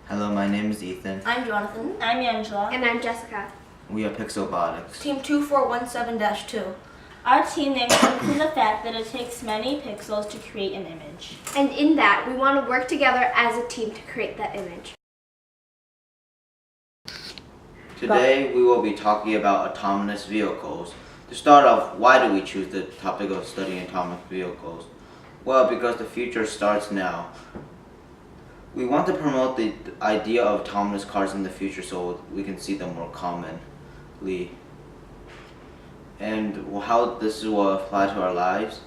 Hello, my name is Ethan. I'm Jonathan. I'm Angela. And I'm Jessica. We are PixelBotics. Team 2417-2. Our team name comes from the fact that it takes many pixels to create an image. And in that, we want to work together as a team to create that image. Today, we will be talking about autonomous vehicles. To start off, why do we choose the topic of studying autonomous vehicles? Well, because the future starts now. We want to promote the idea of autonomous cars in the future so we can see them more commonly. And how this will apply to our lives.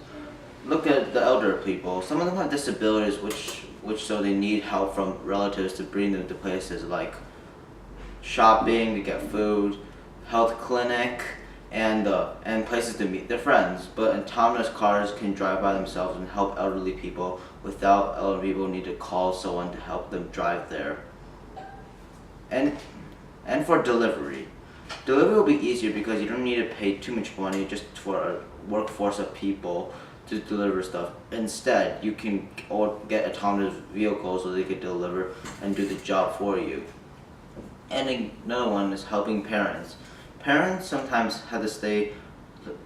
Look at the elder people. Some of them have disabilities which so they need help from relatives to bring them to places like shopping, to get food, health clinic, and places to meet their friends. But autonomous cars can drive by themselves and help elderly people without elderly people need to call someone to help them drive there. And for delivery. Delivery will be easier because you don't need to pay too much money just for a workforce of people to deliver stuff. Instead, you can get autonomous vehicles so they can deliver and do the job for you. And another one is helping parents. Parents sometimes have to stay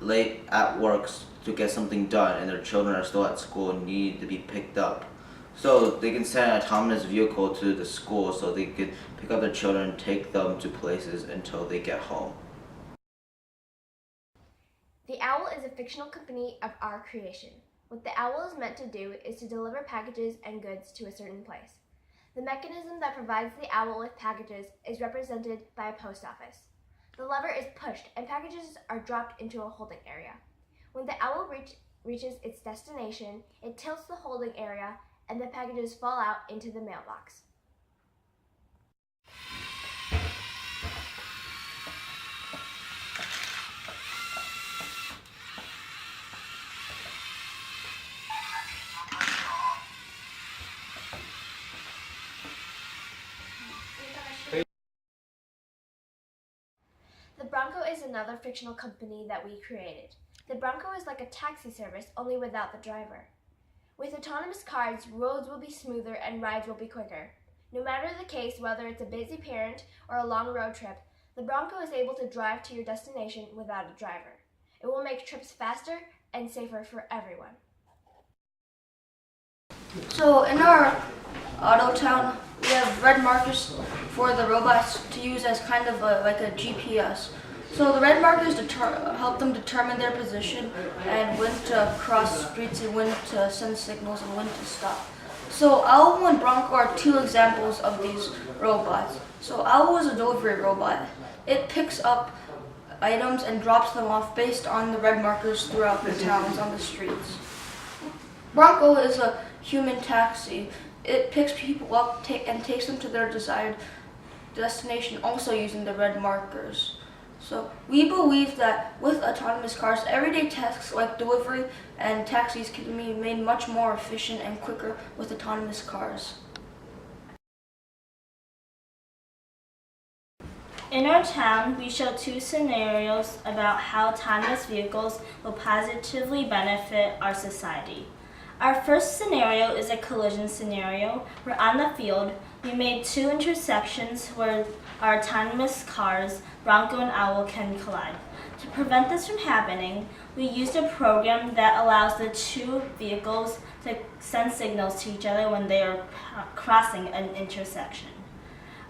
late at work to get something done and their children are still at school and need to be picked up. So they can send an autonomous vehicle to the school so they could pick up their children and take them to places until they get home. The Owl is a fictional company of our creation. What the Owl is meant to do is to deliver packages and goods to a certain place. The mechanism that provides the Owl with packages is represented by a post office. The lever is pushed and packages are dropped into a holding area. When the Owl reaches its destination, it tilts the holding area and the packages fall out into the mailbox. The Bronco is another fictional company that we created. The Bronco is like a taxi service, only without the driver. With autonomous cars, roads will be smoother and rides will be quicker. No matter the case, whether it's a busy parent or a long road trip, the Bronco is able to drive to your destination without a driver. It will make trips faster and safer for everyone. So in our auto town, we have red markers for the robots to use as kind of like a GPS. So the red markers help them determine their position and when to cross streets and when to send signals and when to stop. So Owl and Bronco are two examples of these robots. So Owl is a delivery robot. It picks up items and drops them off based on the red markers throughout the towns on the streets. Bronco is a human taxi. It picks people up and takes them to their desired destination, also using the red markers. So we believe that with autonomous cars, everyday tasks like delivery and taxis can be made much more efficient and quicker with autonomous cars. In our town, we show two scenarios about how autonomous vehicles will positively benefit our society. Our first scenario is a collision scenario where on the field we made two intersections where our autonomous cars, Bronco and Owl, can collide. To prevent this from happening, we used a program that allows the two vehicles to send signals to each other when they are crossing an intersection.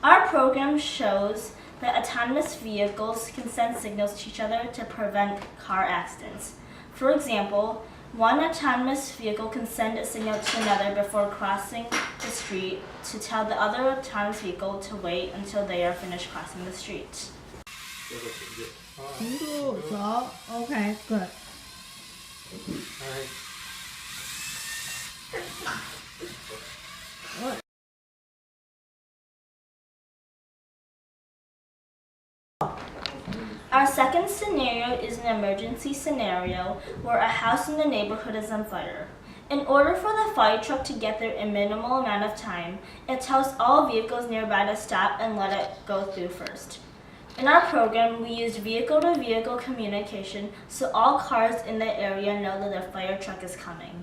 Our program shows that autonomous vehicles can send signals to each other to prevent car accidents. For example, one autonomous vehicle can send a signal to another before crossing the street to tell the other autonomous vehicle to wait until they are finished crossing the street. Okay, good. Our second scenario is an emergency scenario where a house in the neighborhood is on fire. In order for the fire truck to get there in minimal amount of time, it tells all vehicles nearby to stop and let it go through first. In our program, we used vehicle-to-vehicle communication so all cars in the area know that a fire truck is coming.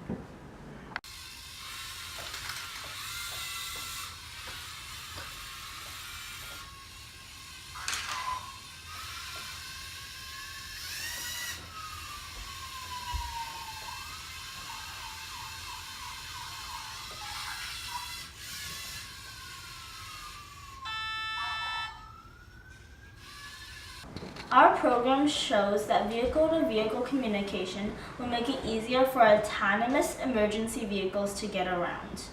Our program shows that vehicle-to-vehicle communication will make it easier for autonomous emergency vehicles to get around.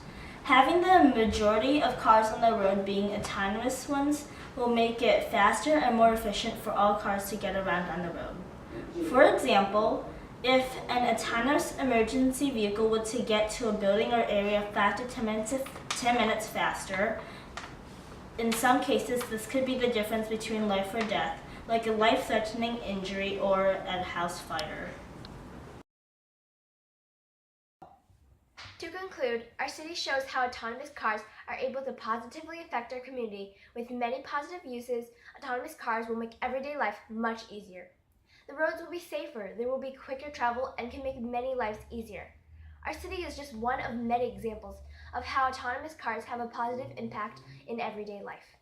Having the majority of cars on the road being autonomous ones will make it faster and more efficient for all cars to get around on the road. For example, if an autonomous emergency vehicle were to get to a building or area 5 to 10 minutes faster, in some cases this could be the difference between life or death, like a life-threatening injury or a house fire. To conclude, our city shows how autonomous cars are able to positively affect our community. With many positive uses, autonomous cars will make everyday life much easier. The roads will be safer, there will be quicker travel, and can make many lives easier. Our city is just one of many examples of how autonomous cars have a positive impact in everyday life.